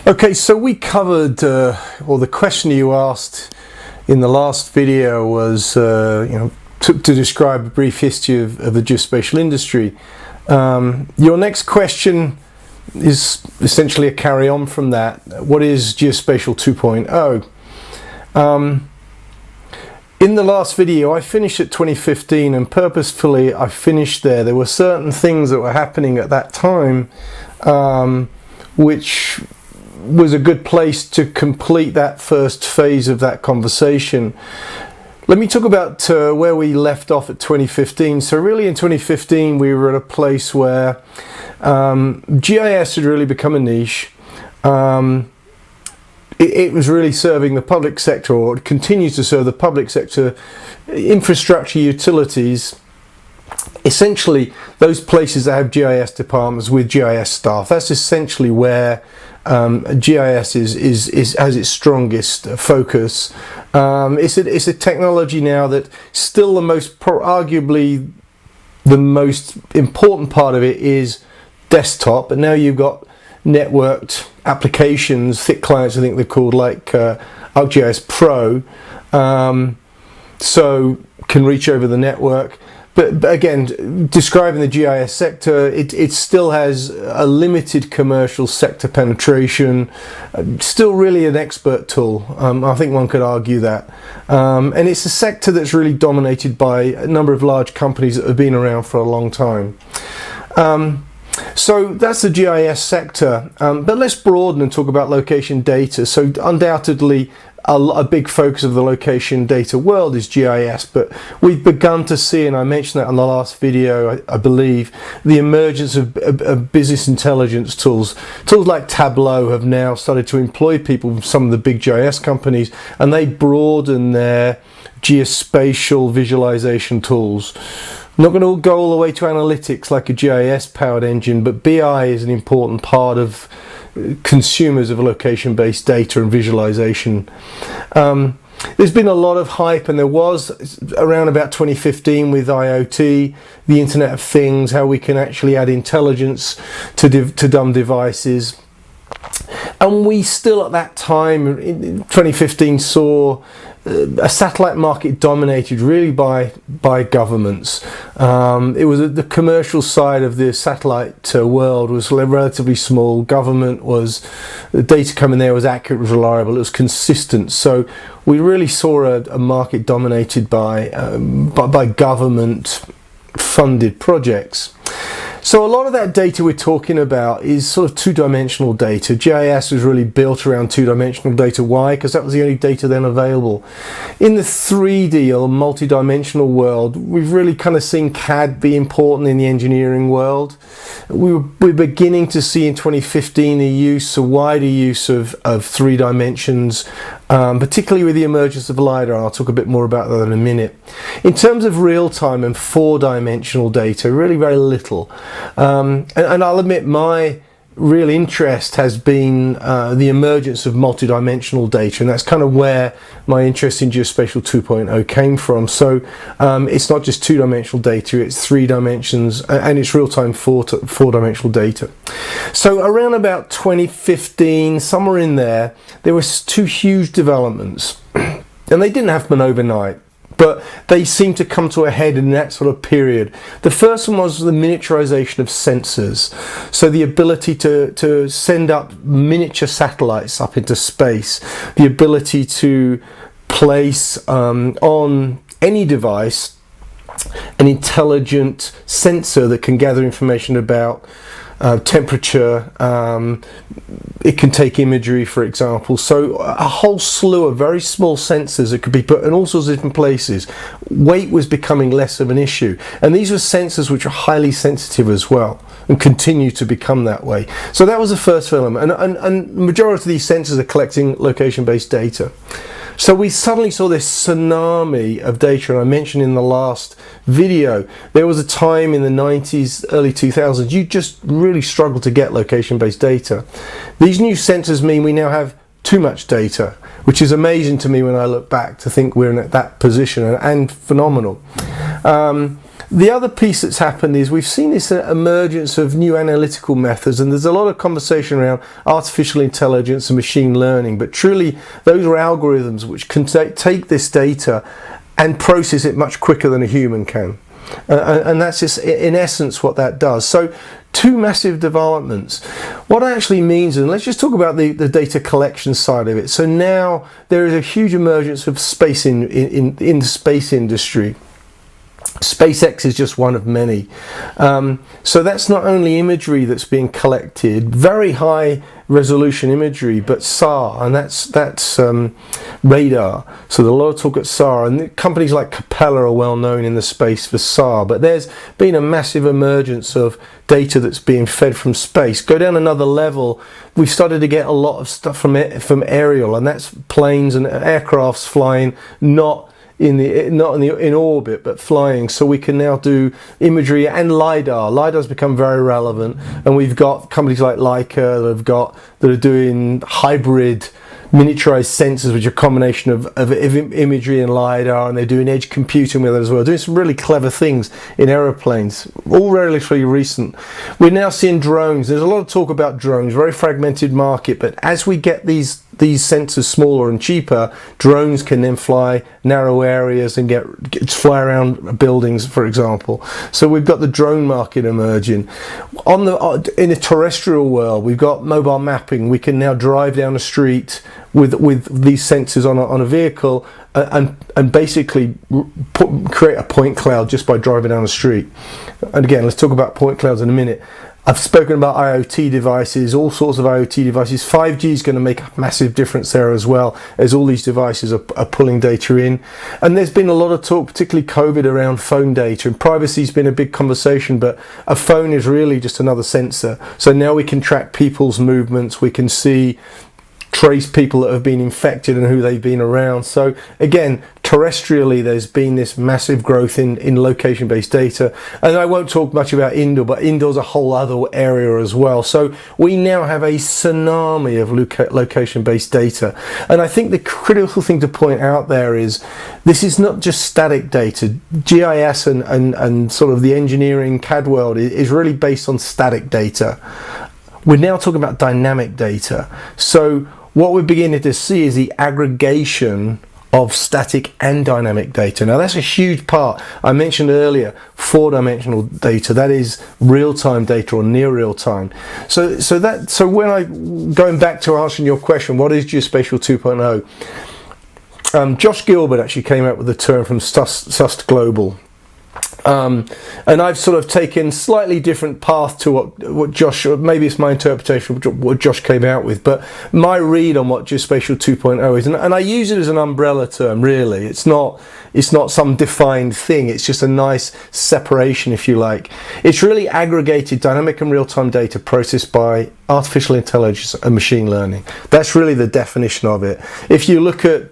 Okay, so we covered, or the question you asked in the last video was, to describe a brief history of the geospatial industry. Your next question is essentially a carry on from that. What is Geospatial 2.0? In the last video, I finished at 2015, and purposefully I finished there. There were certain things that were happening at that time which was a good place to complete that first phase of that conversation. Let me talk about where we left off at 2015. So really in 2015 we were at a place where GIS had really become a niche. It was really serving the public sector, or it continues to serve the public sector, infrastructure, utilities, essentially those places that have GIS departments with GIS staff. That's essentially where GIS has its strongest focus. It's a technology now that still arguably the most important part of it is desktop, but now you've got networked applications, thick clients I think they're called, like ArcGIS Pro, so can reach over the network. But again, describing the GIS sector, it still has a limited commercial sector penetration, still really an expert tool. I think one could argue that. And it's a sector that's really dominated by a number of large companies that have been around for a long time. So that's the GIS sector, but let's broaden and talk about location data. So undoubtedly a big focus of the location data world is GIS, but we've begun to see, and I mentioned that in the last video, I believe, the emergence of business intelligence tools. Tools like Tableau have now started to employ people from some of the big GIS companies, and they broaden their geospatial visualization tools. I'm not going to go all the way to analytics like a GIS powered engine, but BI is an important part of consumers of location-based data and visualization. There's been a lot of hype, and there was around about 2015 with IoT, the Internet of Things, how we can actually add intelligence to dumb devices. And we still at that time in 2015 saw a satellite market dominated really by governments. It was the commercial side of the satellite world was relatively small. Government was, the data coming there was accurate, was reliable, it was consistent. So we really saw a market dominated by government funded projects. So a lot of that data we're talking about is sort of two-dimensional data. GIS was really built around two-dimensional data. Why? Because that was the only data then available. In the 3D or multi-dimensional world, we've really kind of seen CAD be important in the engineering world. We're beginning to see in 2015 a wider use of 3 dimensions, particularly with the emergence of LiDAR. I'll talk a bit more about that in a minute. In terms of real-time and 4-dimensional data, really very little. And I'll admit my real interest has been the emergence of multi-dimensional data, and that's kind of where my interest in Geospatial 2.0 came from. So it's not just 2-dimensional data, it's 3 dimensions, and it's real-time 4-dimensional data. So around about 2015, somewhere in there, there were 2 huge developments, and they didn't happen overnight, but they seem to come to a head in that sort of period. The first one was the miniaturization of sensors. So the ability to send up miniature satellites up into space, the ability to place on any device an intelligent sensor that can gather information about temperature, it can take imagery, for example. So a whole slew of very small sensors that could be put in all sorts of different places. Weight was becoming less of an issue, and these were sensors which are highly sensitive as well and continue to become that way. So that was the first element, and the majority of these sensors are collecting location-based data. So we suddenly saw this tsunami of data, and I mentioned in the last video, there was a time in the 90s, early 2000s, you just really struggled to get location-based data. These new sensors mean we now have too much data, which is amazing to me when I look back to think we're in that position, and phenomenal. The other piece that's happened is we've seen this emergence of new analytical methods, and there's a lot of conversation around artificial intelligence and machine learning, but truly those are algorithms which can take this data and process it much quicker than a human can. And that's just in essence what that does. So two massive developments. What it actually means, and let's just talk about the data collection side of it. So now there is a huge emergence of space in the space industry. SpaceX is just one of many. So that's not only imagery that's being collected, very high resolution imagery, but SAR, and that's radar. So there's a lot of talk at SAR, and companies like Capella are well known in the space for SAR, but there's been a massive emergence of data that's being fed from space. Go down another level, we've started to get a lot of stuff from aerial, and that's planes and aircrafts flying not in orbit but flying, so we can now do imagery and LiDAR. LiDAR's become very relevant, and we've got companies like Leica that are doing hybrid miniaturized sensors, which are a combination of imagery and LiDAR, and they're doing edge computing with it as well, doing some really clever things in aeroplanes, all relatively recent. We're now seeing drones. There's a lot of talk about drones, very fragmented market, but as we get these sensors smaller and cheaper, drones can then fly narrow areas and fly around buildings, for example. So we've got the drone market emerging. In the terrestrial world, we've got mobile mapping. We can now drive down a street with these sensors on a vehicle and basically create a point cloud just by driving down the street. And again, let's talk about point clouds in a minute. I've spoken about IoT devices, all sorts of IoT devices. 5G is going to make a massive difference there as well, as all these devices are pulling data in. And there's been a lot of talk, particularly COVID, around phone data. And privacy's been a big conversation, but a phone is really just another sensor. So now we can track people's movements, we can trace people that have been infected and who they've been around. So again, terrestrially, there's been this massive growth in location-based data. And I won't talk much about indoor, but indoor's a whole other area as well. So we now have a tsunami of location-based data. And I think the critical thing to point out there is this is not just static data. GIS and sort of the engineering CAD world is really based on static data. We're now talking about dynamic data. So what we're beginning to see is the aggregation of static and dynamic data. Now that's a huge part. I mentioned earlier 4-dimensional data, that is real-time data or near real-time. So when going back to answering your question, what is Geospatial 2.0? Josh Gilbert actually came up with the term from SUST Global. And I've sort of taken slightly different path to what Josh, or maybe it's my interpretation of what Josh came out with, but my read on what Geospatial 2.0 is, and I use it as an umbrella term, really. It's not some defined thing, it's just a nice separation, if you like. It's really aggregated dynamic and real-time data processed by artificial intelligence and machine learning. That's really the definition of it. If you look at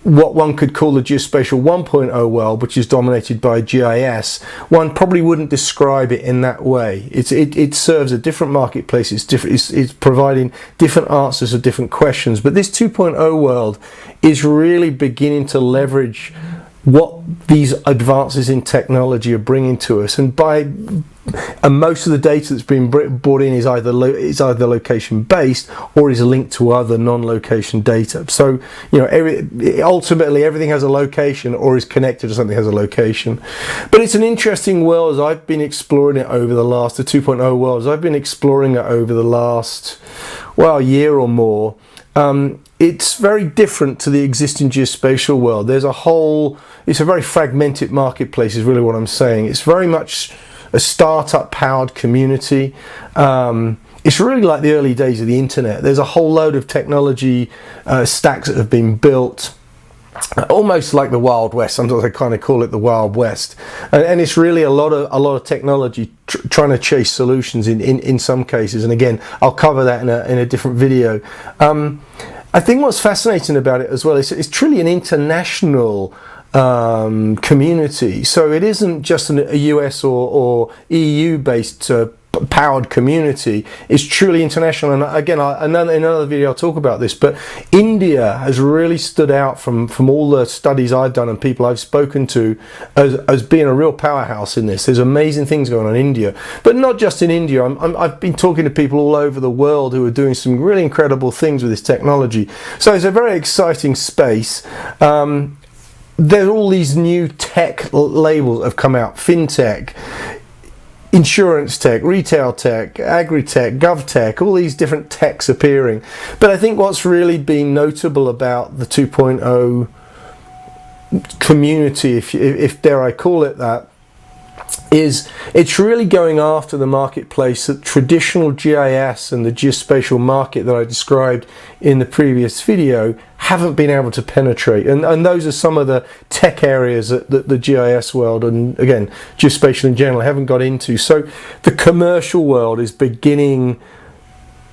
what one could call the Geospatial 1.0 world, which is dominated by GIS, one probably wouldn't describe it in that way. It serves a different marketplace. It's providing different answers to different questions. But this 2.0 world is really beginning to leverage what these advances in technology are bringing to us, and most of the data that's been brought in is either location based or is linked to other non-location data. So ultimately everything has a location or is connected to something that has a location. But it's an interesting world as I've been exploring it over the 2.0 world, as I've been exploring it over the last year or more. It's very different to the existing geospatial world. It's a very fragmented marketplace is really what I'm saying. It's very much a startup powered community. It's really like the early days of the internet. There's a whole load of technology stacks that have been built, almost like the Wild West. Sometimes I kind of call it the Wild West, and it's really a lot of technology trying to chase solutions in some cases. And again, I'll cover that in a different video. I think what's fascinating about it as well is it's truly an international community. So it isn't just a US or EU based powered community is truly international. And again, in another video I'll talk about this, but India has really stood out from all the studies I've done and people I've spoken to as being a real powerhouse in this. There's amazing things going on in India, but not just in India. I've been talking to people all over the world who are doing some really incredible things with this technology. So it's a very exciting space. There are all these new tech labels that have come out: fintech, insurance tech, retail tech, agri-tech, gov-tech, all these different techs appearing. But I think what's really been notable about the 2.0 community, if dare I call it that, is it's really going after the marketplace that traditional GIS and the geospatial market that I described in the previous video haven't been able to penetrate. And those are some of the tech areas that the GIS world, and again, geospatial in general, haven't got into. So the commercial world is beginning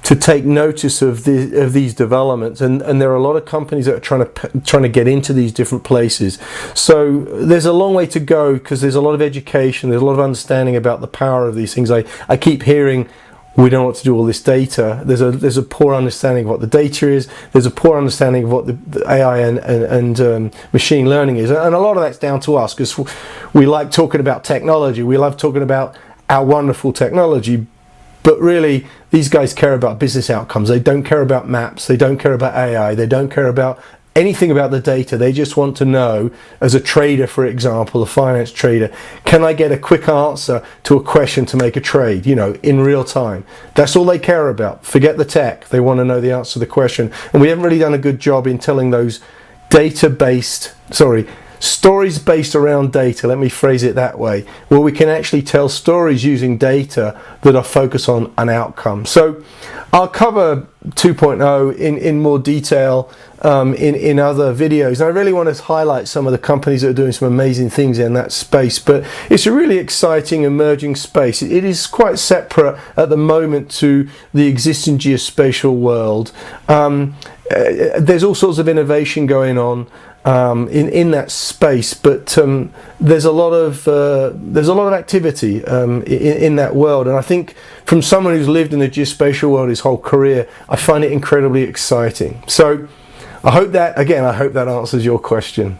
to take notice of these developments, and there are a lot of companies that are trying to get into these different places. So there's a long way to go, because there's a lot of education, there's a lot of understanding about the power of these things. I keep hearing, we don't know what to do with all this data. There's a poor understanding of what the data is. There's a poor understanding of what the AI and machine learning is, and a lot of that's down to us, because we like talking about technology. We love talking about our wonderful technology, but really these guys care about business outcomes. They don't care about maps. They don't care about AI. They don't care about anything about the data. They just want to know, as a trader, for example, a finance trader, can I get a quick answer to a question to make a trade, in real time? That's all they care about. Forget the tech. They want to know the answer to the question. And we haven't really done a good job in telling those stories based around data, let me phrase it that way, where we can actually tell stories using data that are focused on an outcome. So I'll cover 2.0 in more detail in other videos. And I really want to highlight some of the companies that are doing some amazing things in that space, but it's a really exciting emerging space. It is quite separate at the moment to the existing geospatial world. There's all sorts of innovation going on in that space, but there's a lot of activity in that world, and I think from someone who's lived in the geospatial world his whole career, I find it incredibly exciting. So I hope that answers your question.